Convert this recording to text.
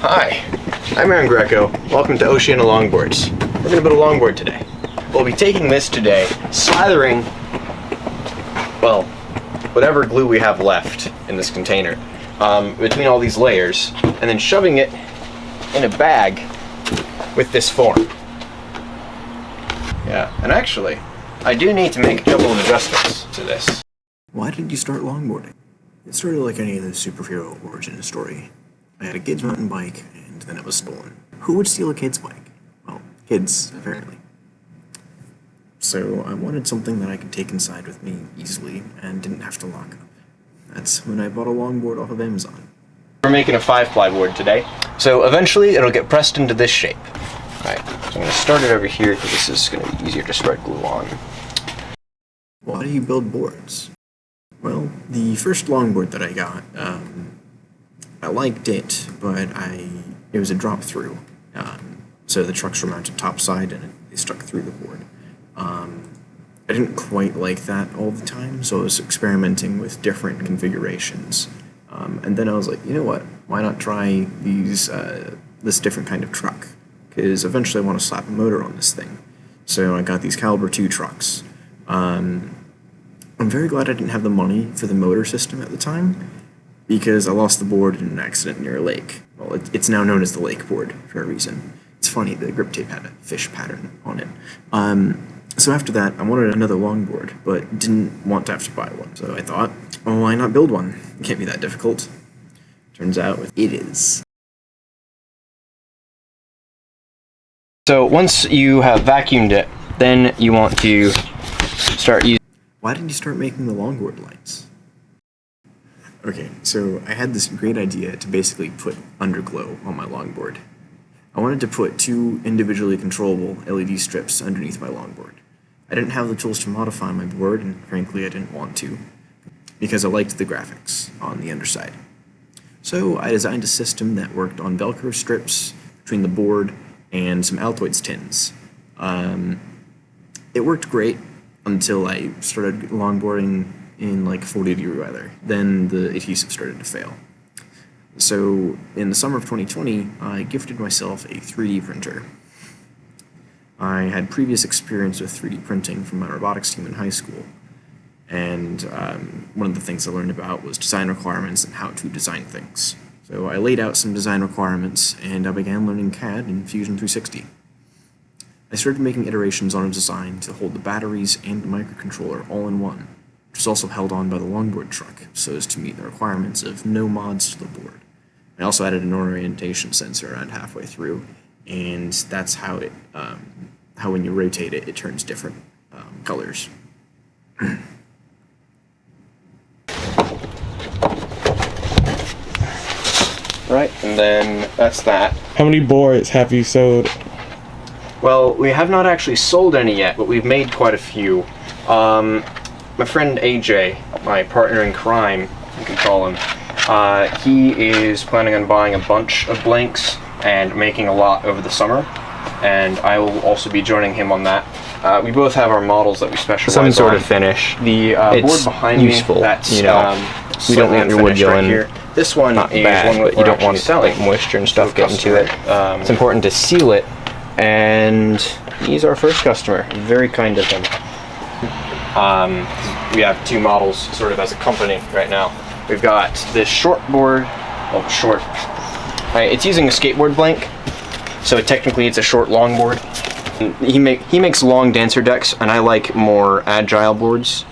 Hi, I'm Aaron Greco. Welcome to Oceana Longboards. We're going to build a longboard today. We'll be taking this today, slathering, well, whatever glue we have left in this container between all these layers, and then shoving it in a bag with this form. Yeah, and actually, I do need to make a couple of adjustments to this. Why did you start longboarding? It started like any other superhero origin story. I had a kid's mountain bike, and then it was stolen. Who would steal a kid's bike? Well, kids, apparently. So I wanted something that I could take inside with me easily and didn't have to lock up. That's when I bought a longboard off of Amazon. We're making a 5-ply board today, so eventually it'll get pressed into this shape. Alright, so I'm going to start it over here because this is going to be easier to spread glue on. Why do you build boards? Well, the first longboard that I got, I liked it, but it was a drop through. So the trucks were mounted topside and they stuck through the board. I didn't quite like that all the time, so I was experimenting with different configurations. And then I was like, you know what, why not try this different kind of truck? Because eventually I want to slap a motor on this thing. So I got these Caliber 2 trucks. I'm very glad I didn't have the money for the motor system at the time, because I lost the board in an accident near a lake. Well, it's now known as the lake board for a reason. It's funny, the grip tape had a fish pattern on it. So after that, I wanted another longboard, but didn't want to have to buy one. So I thought, oh, why not build one? It can't be that difficult. Turns out it is. So once you have vacuumed it, then you want to start using... Why did you start making the longboard lights? Okay, so I had this great idea to basically put underglow on my longboard. I wanted to put 2 individually controllable LED strips underneath my longboard. I didn't have the tools to modify my board, and frankly I didn't want to, because I liked the graphics on the underside. So I designed a system that worked on Velcro strips between the board and some Altoids tins. It worked great until I started longboarding in like 40-degree weather. Then the adhesive started to fail. So in the summer of 2020, I gifted myself a 3D printer. I had previous experience with 3D printing from my robotics team in high school, and one of the things I learned about was design requirements and how to design things. So I laid out some design requirements, and I began learning CAD in Fusion 360. I started making iterations on a design to hold the batteries and the microcontroller all in one, which was also held on by the longboard truck, so as to meet the requirements of no mods to the board. I also added an orientation sensor around halfway through, and that's how when you rotate it, it turns different colors. Right, and then that's that. How many boards have you sold? Well, we have not actually sold any yet, but we've made quite a few. My friend AJ, my partner in crime, you can call him, he is planning on buying a bunch of blanks and making a lot over the summer, and I will also be joining him on that. We both have our models that we specialize on. Some sort of finish. The board behind useful, me, that's you know. You don't want your wood going right here. This one not is bad, one but you don't want selling like moisture and stuff to a getting to it. customer. It's important to seal it. And he's our first customer. Very kind of him. We have 2 models sort of as a company right now. We've got this short board, well, short. It's using a skateboard blank, so technically it's a short long board. He makes long dancer decks, and I like more agile boards.